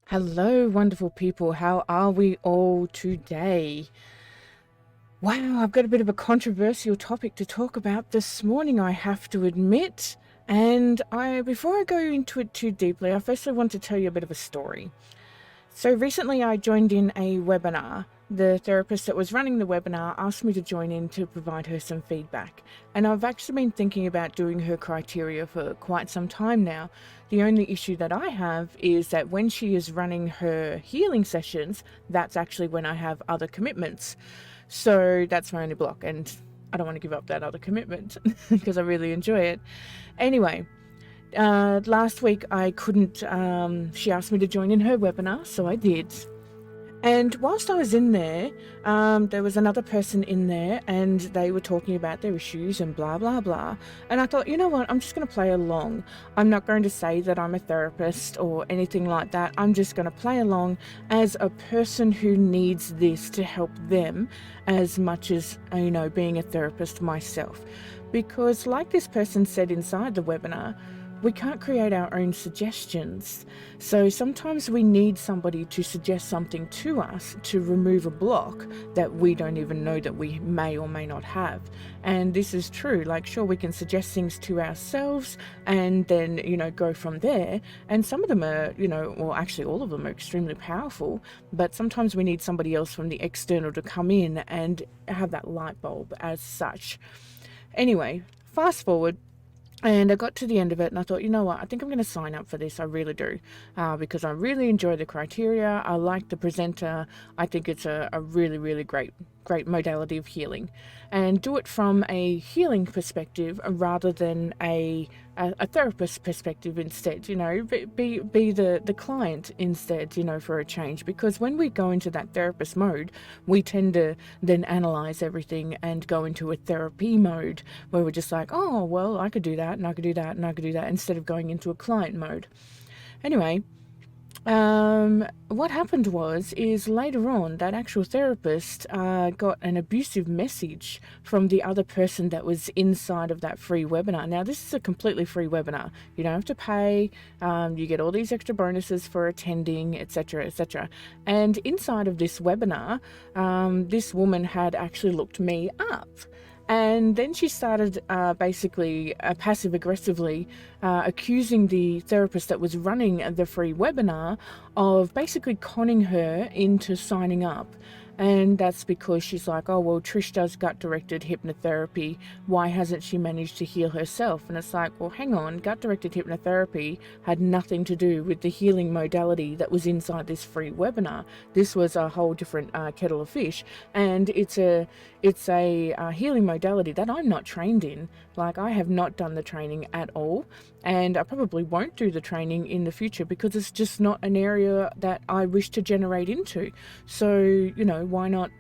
Hello, wonderful people. How are we all today? Wow, I've got a bit of a controversial topic to talk about this morning, I have to admit. And before I go into it too deeply, I firstly want to tell you a bit of a story. So recently I joined in a webinar. The therapist that was running the webinar asked me to join in to provide her some feedback. And I've actually been thinking about doing her criteria for quite some time now. The only issue that I have is that when she is running her healing sessions, that's actually when I have other commitments. So that's my only block, and I don't want to give up that other commitment because I really enjoy it. Anyway, last week I couldn't, she asked me to join in her webinar, so I did. And whilst I was in there, there was another person in there and they were talking about their issues and blah, blah, blah. And I thought, you know what, I'm just going to play along. I'm not going to say that I'm a therapist or anything like that. I'm just going to play along as a person who needs this to help them as much as, being a therapist myself. Because like this person said inside the webinar, we can't create our own suggestions. So sometimes we need somebody to suggest something to us to remove a block that we don't even know that we may or may not have. And this is true. Like, sure, we can suggest things to ourselves and then, go from there. And some of them are, well, actually all of them are extremely powerful, but sometimes we need somebody else from the external to come in and have that light bulb as such. Anyway, fast forward. And I got to the end of it and I thought, you know what, I think I'm going to sign up for this. I really do. Because I really enjoy the criteria. I like the presenter. I think it's a really, really great modality of healing. And do it from a healing perspective rather than a therapist perspective instead, be the client instead, for a change. Because when we go into that therapist mode, we tend to then analyze everything and go into a therapy mode where we're just like, oh, well, I could do that and I could do that and I could do that, instead of going into a client mode. Anyway, what happened is later on that actual therapist got an abusive message from the other person that was inside of that free webinar. Now, this is a completely free webinar. You don't have to pay. You get all these extra bonuses for attending, etc., etc. And inside of this webinar, this woman had actually looked me up. And then she started basically passive-aggressively accusing the therapist that was running the free webinar of basically conning her into signing up. And that's because she's like, oh, well, Trish does gut-directed hypnotherapy. Why hasn't she managed to heal herself? And it's like, well, hang on, gut-directed hypnotherapy had nothing to do with the healing modality that was inside this free webinar. This was a whole different kettle of fish. And it's a healing modality that I'm not trained in. Like, I have not done the training at all. And I probably won't do the training in the future because it's just not an area that I wish to generate into. So, why not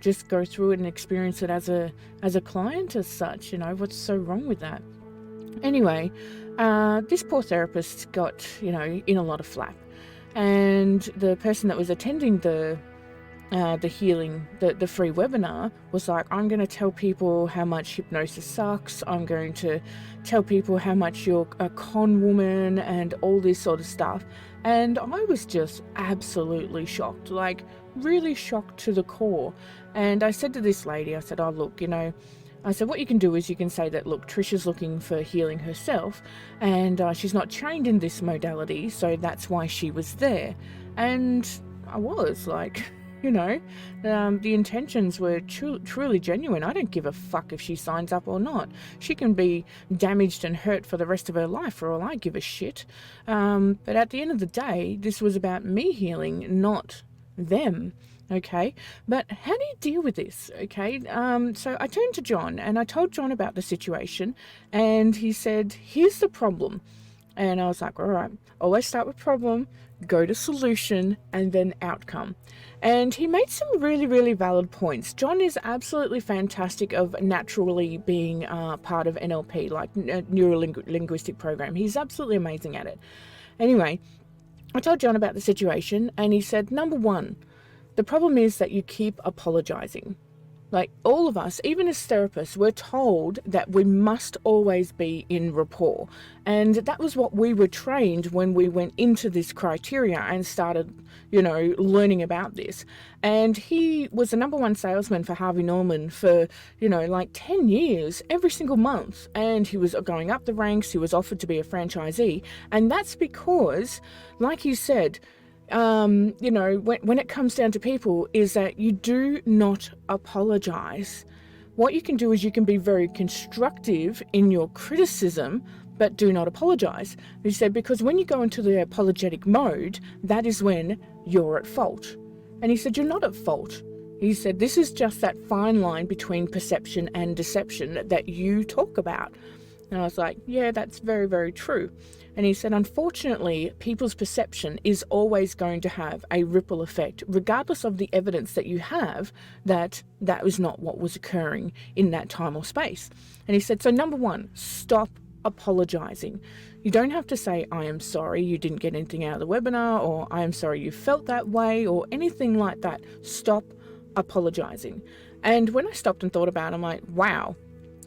just go through it and experience it as a client as such? What's so wrong with that? Anyway, this poor therapist got, in a lot of flap. And the person that was attending the healing, the free webinar, was like, I'm going to tell people how much hypnosis sucks. I'm going to tell people how much you're a con woman and all this sort of stuff. And I was just absolutely shocked, like really shocked to the core. And I said to this lady, I said, oh, look, I said, what you can do is you can say that, look, Trish is looking for healing herself and she's not trained in this modality, so that's why she was there. And I was like... the intentions were truly genuine. I don't give a fuck if she signs up or not. She can be damaged and hurt for the rest of her life for all I give a shit. But at the end of the day, this was about me healing, not them. Okay, but how do you deal with this? Okay, so I turned to John and I told John about the situation, and he said, here's the problem. And I was like, all right, always start with problem, go to solution, and then outcome. And he made some really, really valid points. John is absolutely fantastic of naturally being part of NLP, like neuro-linguistic program. He's absolutely amazing at it. Anyway, I told John about the situation, and he said, number one, the problem is that you keep apologizing. Like all of us, even as therapists, we're told that we must always be in rapport. And that was what we were trained when we went into this criteria and started, learning about this. And he was the number one salesman for Harvey Norman for, like 10 years, every single month. And he was going up the ranks. He was offered to be a franchisee. And that's because, like you said, when it comes down to people, is that you do not apologize. What you can do is you can be very constructive in your criticism, but do not apologize. He said, because when you go into the apologetic mode, that is when you're at fault. And he said, you're not at fault. He said, this is just that fine line between perception and deception that you talk about. And I was like, yeah, that's very, very true. And he said, unfortunately, people's perception is always going to have a ripple effect, regardless of the evidence that you have that that was not what was occurring in that time or space. And he said, so number one, stop apologizing. You don't have to say, I am sorry you didn't get anything out of the webinar, or I am sorry you felt that way, or anything like that. Stop apologizing. And when I stopped and thought about it, I'm like, wow,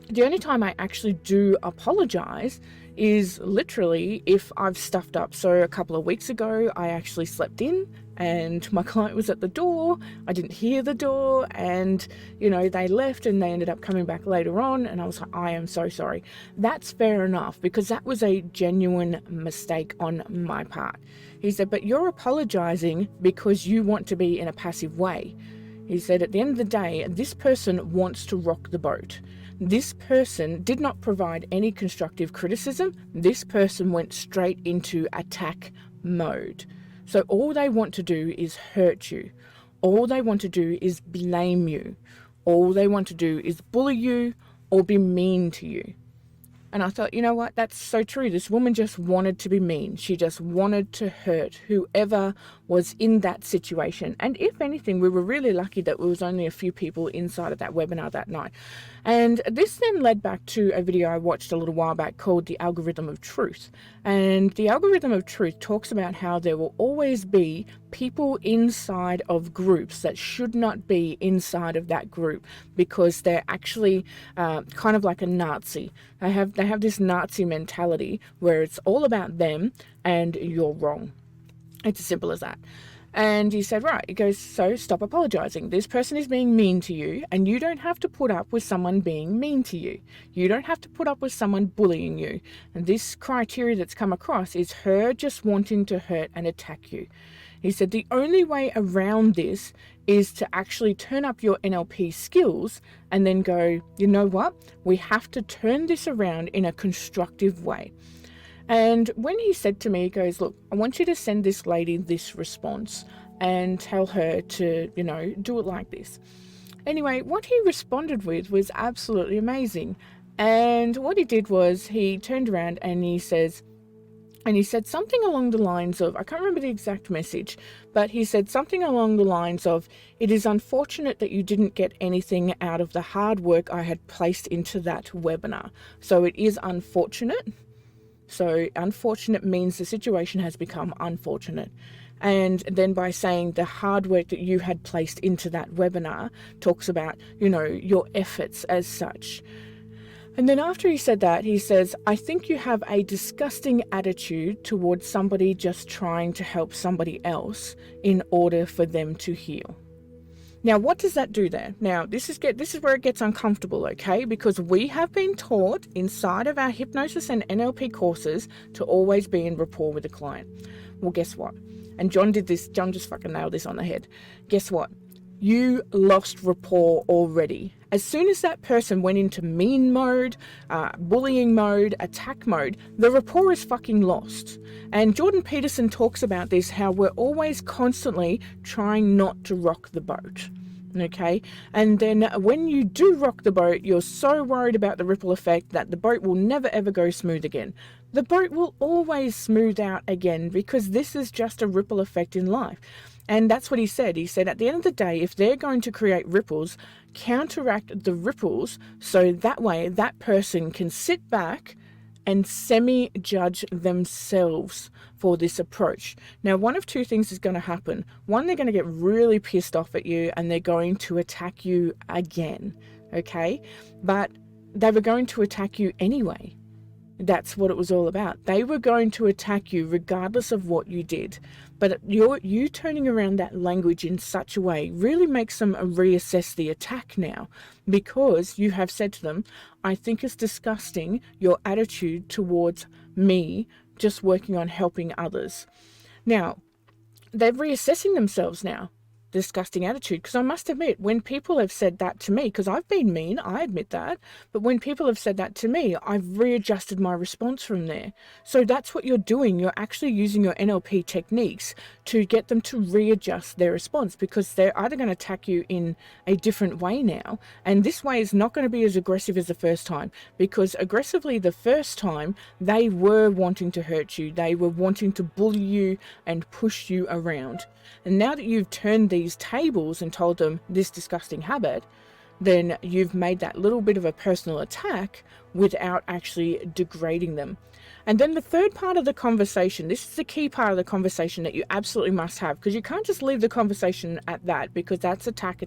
the only time I actually do apologize is literally if I've stuffed up. So a couple of weeks ago, I actually slept in and my client was at the door. I didn't hear the door and, they left and they ended up coming back later on. And I was like, I am so sorry. That's fair enough because that was a genuine mistake on my part. He said, but you're apologizing because you want to be in a passive way. He said, at the end of the day, this person wants to rock the boat. This person did not provide any constructive criticism. This person went straight into attack mode. So all they want to do is hurt you. All they want to do is blame you. All they want to do is bully you or be mean to you. And I thought, you know what? That's so true. This woman just wanted to be mean. She just wanted to hurt whoever was in that situation. And if anything, we were really lucky that there was only a few people inside of that webinar that night. And this then led back to a video I watched a little while back called The Algorithm of Truth. And the Algorithm of Truth talks about how there will always be people inside of groups that should not be inside of that group because they're actually kind of like a Nazi. They have this Nazi mentality where it's all about them and you're wrong. It's as simple as that. And he said, right, he goes, so stop apologizing. This person is being mean to you and you don't have to put up with someone being mean to you. You don't have to put up with someone bullying you. And this criteria that's come across is her just wanting to hurt and attack you. He said the only way around this is to actually turn up your NLP skills and then go, you know what? We have to turn this around in a constructive way. And when he said to me, he goes, look, I want you to send this lady this response and tell her to, do it like this. Anyway, what he responded with was absolutely amazing. And what he did was he turned around and he said something along the lines of, I can't remember the exact message, but he said something along the lines of, it is unfortunate that you didn't get anything out of the hard work I had placed into that webinar. So it is unfortunate. So unfortunate means the situation has become unfortunate. And then by saying the hard work that you had placed into that webinar talks about, your efforts as such. And then after he said that, he says, I think you have a disgusting attitude towards somebody just trying to help somebody else in order for them to heal. Now, what does that do there? Now, this is where it gets uncomfortable, okay? Because we have been taught inside of our hypnosis and NLP courses to always be in rapport with the client. Well, guess what? And John just fucking nailed this on the head. Guess what? You lost rapport already. As soon as that person went into mean mode, bullying mode, attack mode, the rapport is fucking lost. And Jordan Peterson talks about this, how we're always constantly trying not to rock the boat. Okay, and then when you do rock the boat, you're so worried about the ripple effect that the boat will never ever go smooth again. The boat will always smooth out again because this is just a ripple effect in life. And that's what he said. He said at the end of the day, if they're going to create ripples, counteract the ripples so that way that person can sit back and semi-judge themselves for this approach. Now, one of two things is going to happen. One, they're going to get really pissed off at you and they're going to attack you again, okay? But they were going to attack you anyway. That's what it was all about. They were going to attack you regardless of what you did. But you turning around that language in such a way really makes them reassess the attack now, because you have said to them, I think it's disgusting your attitude towards me just working on helping others. Now, they're reassessing themselves now. Disgusting attitude, because I must admit, when people have said that to me, because I've been mean, I admit that, but when people have said that to me, I've readjusted my response from there. So that's what you're doing. You're actually using your NLP techniques to get them to readjust their response, because they're either going to attack you in a different way now, and this way is not going to be as aggressive as the first time, because aggressively the first time they were wanting to hurt you, they were wanting to bully you and push you around. And now that you've turned these tables and told them this disgusting habit, then you've made that little bit of a personal attack without actually degrading them. And then the third part of the conversation, this is the key part of the conversation that you absolutely must have, because you can't just leave the conversation at that, because that's attack,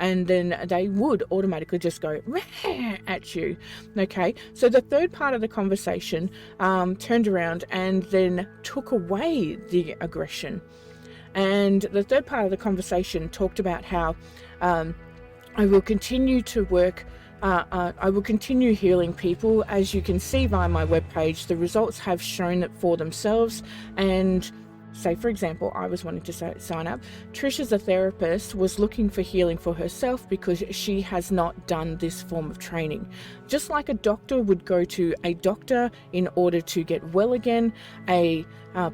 and then they would automatically just go at you. Okay, so the third part of the conversation turned around and then took away the aggression. And the third part of the conversation talked about how I will continue to work, I will continue healing people. As you can see via my webpage, the results have shown it for themselves. And say, for example, I was wanting to sign up. Trish, as a therapist, was looking for healing for herself because she has not done this form of training. Just like a doctor would go to a doctor in order to get well again, a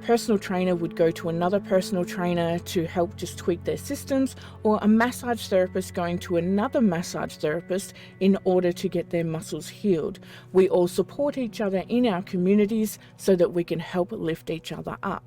personal trainer would go to another personal trainer to help just tweak their systems, or a massage therapist going to another massage therapist in order to get their muscles healed. We all support each other in our communities so that we can help lift each other up.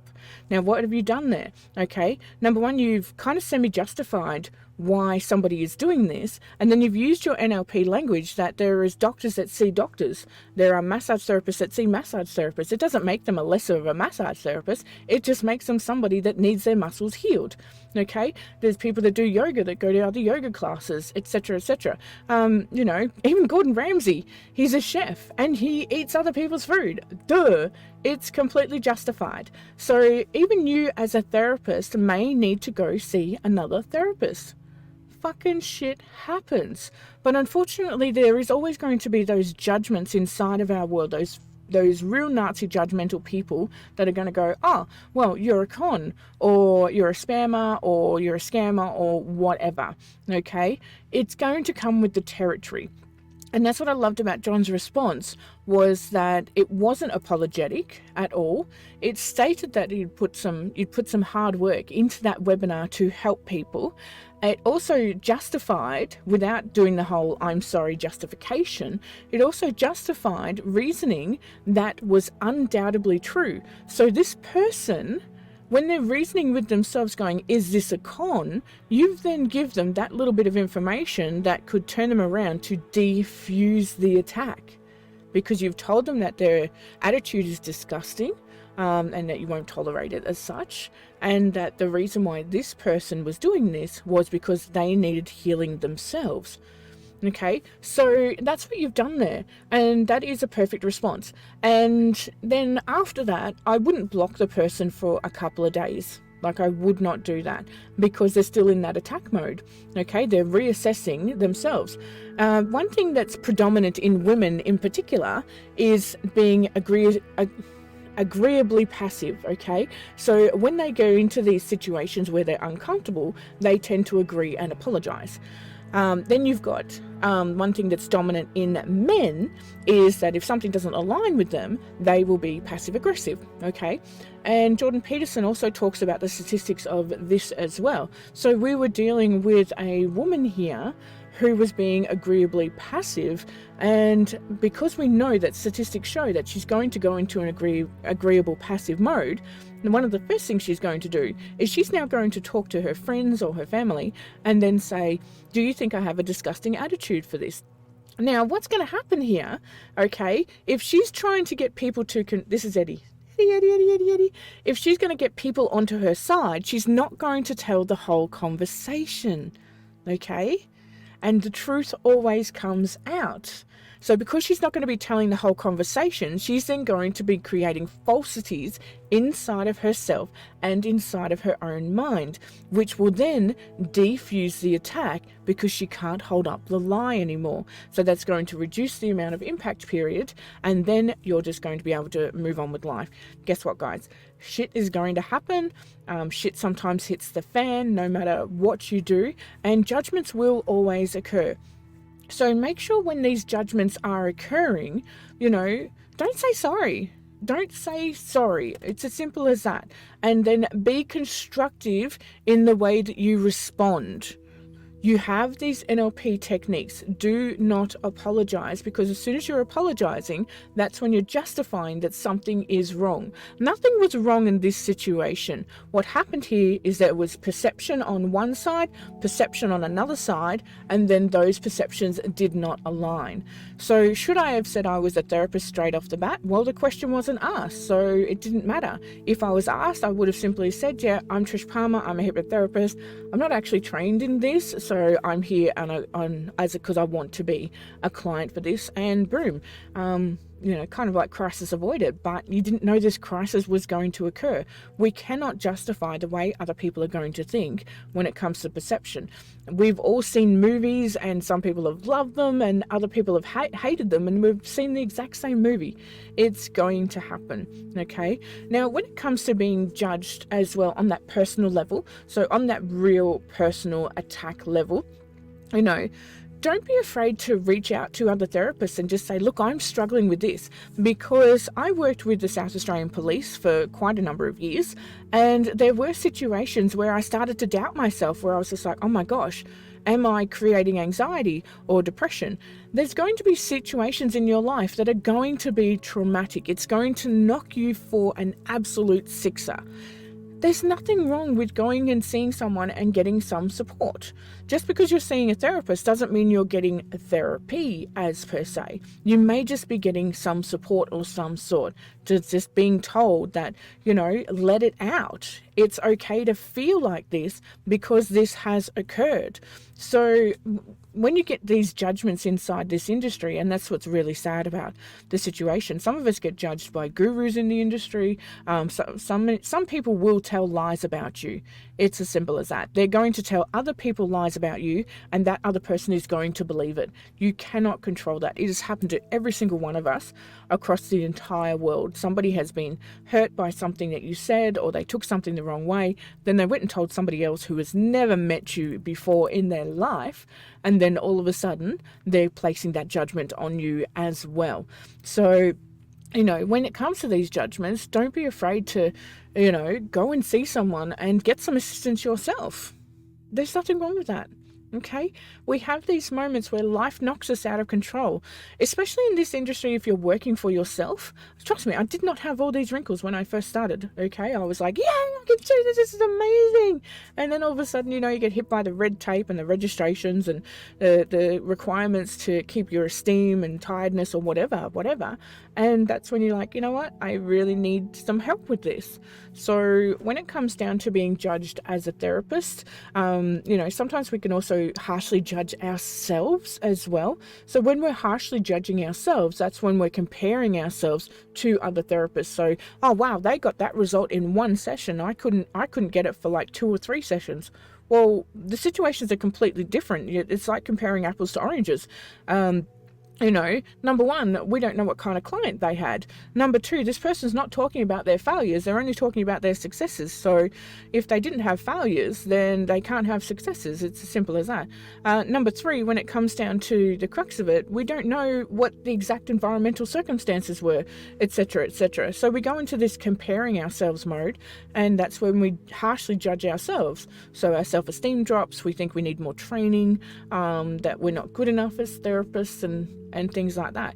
Now, what have you done there? Okay, number one, you've kind of semi-justified why somebody is doing this, and then you've used your NLP language that there is doctors that see doctors, there are massage therapists that see massage therapists. It doesn't make them a lesser of a massage therapist, it just makes them somebody that needs their muscles healed. Okay, there's people that do yoga that go to other yoga classes, etc., etc. Even Gordon Ramsay, he's a chef and he eats other people's food. Duh, it's completely justified. So even you as a therapist may need to go see another therapist. Fucking shit happens. But unfortunately, there is always going to be those judgments inside of our world, those real Nazi judgmental people that are going to go, oh, well, you're a con, or you're a spammer, or you're a scammer, or whatever. Okay? It's going to come with the territory. And that's what I loved about John's response, was that it wasn't apologetic at all. It stated that you'd put some hard work into that webinar to help people. It also justified, without doing the whole I'm sorry justification, it also justified reasoning that was undoubtedly true. So this person, when they're reasoning with themselves going, is this a con? You then give them that little bit of information that could turn them around to defuse the attack, because you've told them that their attitude is disgusting, and that you won't tolerate it as such, and that the reason why this person was doing this was because they needed healing themselves. Okay, so that's what you've done there, and that is a perfect response. And then after that, I wouldn't block the person for a couple of days. Like, I would not do that, because they're still in that attack mode. Okay, they're reassessing themselves. One thing that's predominant in women in particular is being agreeably passive. Okay, so when they go into these situations where they're uncomfortable, they tend to agree and apologize. Then you've got one thing that's dominant in men is that if something doesn't align with them, they will be passive aggressive. Okay, and Jordan Peterson also talks about the statistics of this as well. So we were dealing with a woman here who was being agreeably passive, and because we know that statistics show that she's going to go into an agreeable passive mode, and one of the first things she's going to do is she's now going to talk to her friends or her family and then say, do you think I have a disgusting attitude for this? Now, what's going to happen here, okay, if she's trying to get people to, this is Eddie. Eddie. If she's going to get people onto her side, she's not going to tell the whole conversation, okay? And the truth always comes out. So because she's not going to be telling the whole conversation, she's then going to be creating falsities inside of herself and inside of her own mind, which will then defuse the attack because she can't hold up the lie anymore. So that's going to reduce the amount of impact period, and then you're just going to be able to move on with life. Guess what, guys? Shit is going to happen. Shit sometimes hits the fan no matter what you do, and judgments will always occur. So make sure when these judgments are occurring, don't say sorry. Don't say sorry. It's as simple as that. And then be constructive in the way that you respond. You have these NLP techniques. Do not apologize, because as soon as you're apologizing, that's when you're justifying that something is wrong. Nothing was wrong in this situation. What happened here is there was perception on one side, perception on another side, and then those perceptions did not align. So should I have said I was a therapist straight off the bat? Well, the question wasn't asked, so it didn't matter. If I was asked, I would have simply said, yeah, I'm Trish Palmer, I'm a hypnotherapist. I'm not actually trained in this, so I'm here because I want to be a client for this, and boom, kind of like crisis avoided. But you didn't know this crisis was going to occur. We cannot justify the way other people are going to think when it comes to perception. We've all seen movies, and some people have loved them and other people have hated them, and we've seen the exact same movie. It's going to happen, okay? Now, when it comes to being judged as well on that personal level, so on that real personal attack level, don't be afraid to reach out to other therapists and just say, look, I'm struggling with this, because I worked with the South Australian Police for quite a number of years, and there were situations where I started to doubt myself, where I was just like, oh my gosh, am I creating anxiety or depression? There's going to be situations in your life that are going to be traumatic. It's going to knock you for an absolute sixer. There's nothing wrong with going and seeing someone and getting some support. Just because you're seeing a therapist doesn't mean you're getting therapy as per se. You may just be getting some support or some sort. Just being told that, let it out. It's okay to feel like this because this has occurred. So when you get these judgments inside this industry, and that's what's really sad about the situation, some of us get judged by gurus in the industry. Some people will tell lies about you. It's as simple as that. They're going to tell other people lies about you, and that other person is going to believe it. You cannot control that. It has happened to every single one of us across the entire world. Somebody has been hurt by something that you said, or they took something the wrong way. Then they went and told somebody else who has never met you before in their life, and then all of a sudden they're placing that judgment on you as well. So when it comes to these judgments, don't be afraid to, go and see someone and get some assistance yourself. There's nothing wrong with that. Okay, we have these moments where life knocks us out of control, especially in this industry. If you're working for yourself, trust me, I did not have all these wrinkles when I first started. Okay, I was like, yeah, I can do this. This is amazing. And then all of a sudden, you get hit by the red tape and the registrations and the requirements to keep your esteem and tiredness or whatever. And that's when you're like, you know what? I really need some help with this. So when it comes down to being judged as a therapist, sometimes we can also harshly judge ourselves as well. So when we're harshly judging ourselves, that's when we're comparing ourselves to other therapists. So, oh wow, they got that result in one session. I couldn't get it for like 2 or 3 sessions. Well, the situations are completely different. It's like comparing apples to oranges. Number one, we don't know what kind of client they had. Number two, this person's not talking about their failures. They're only talking about their successes. So if they didn't have failures, then they can't have successes. It's as simple as that. Number three, when it comes down to the crux of it, we don't know what the exact environmental circumstances were, etc., etc. So we go into this comparing ourselves mode, and that's when we harshly judge ourselves. So our self-esteem drops. We think we need more training, that we're not good enough as therapists, and things like that.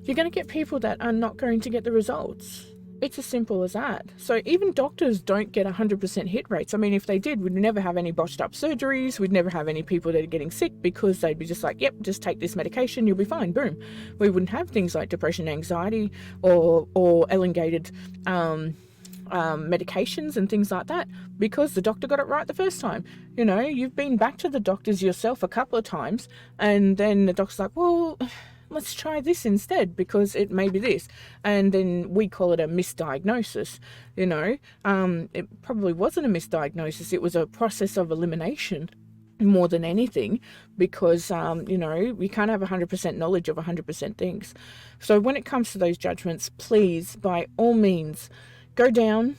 You're going to get people that are not going to get the results. It's as simple as that. So even doctors don't get 100% hit rates. I mean, if they did, we'd never have any botched up surgeries. We'd never have any people that are getting sick, because they'd be just like, yep, just take this medication, you'll be fine, boom. We wouldn't have things like depression, anxiety, or elongated medications and things like that, because the doctor got it right the first time. You know, you've been back to the doctors yourself a couple of times, and then the doctor's like, well, let's try this instead because it may be this. And then we call it a misdiagnosis. You know, it probably wasn't a misdiagnosis. It was a process of elimination more than anything, because, you know, we can't have 100% knowledge of 100% things. So when it comes to those judgments, please, by all means, go down,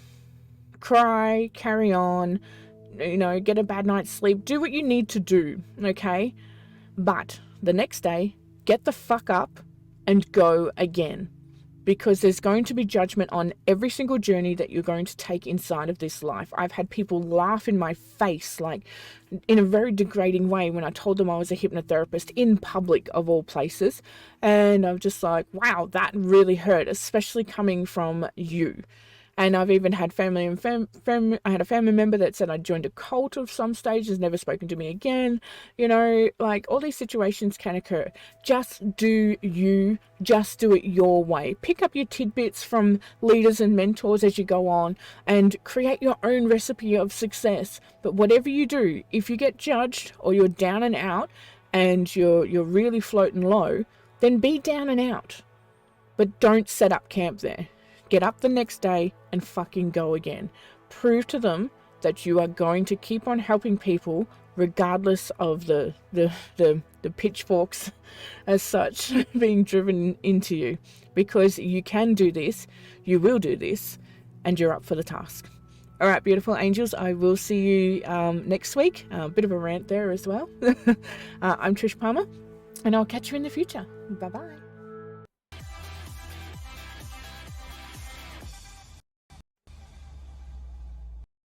cry, carry on, you know, get a bad night's sleep, do what you need to do, okay? But the next day, get the fuck up and go again, because there's going to be judgment on every single journey that you're going to take inside of this life. I've had people laugh in my face, like in a very degrading way, when I told them I was a hypnotherapist in public of all places. And I'm just like, wow, that really hurt, especially coming from you. And I've even had I had a family member that said I joined a cult of some stage, has never spoken to me again. You know, like, all these situations can occur. Just do you, just do it your way. Pick up your tidbits from leaders and mentors as you go on, and create your own recipe of success. But whatever you do, if you get judged or you're down and out and you're really floating low, then be down and out. But don't set up camp there. Get up the next day and fucking go again. Prove to them that you are going to keep on helping people regardless of the pitchforks as such being driven into you, because you can do this, you will do this, and you're up for the task. All right, beautiful angels, I will see you next week. A bit of a rant there as well. I'm Trish Palmer, and I'll catch you in the future. Bye-bye.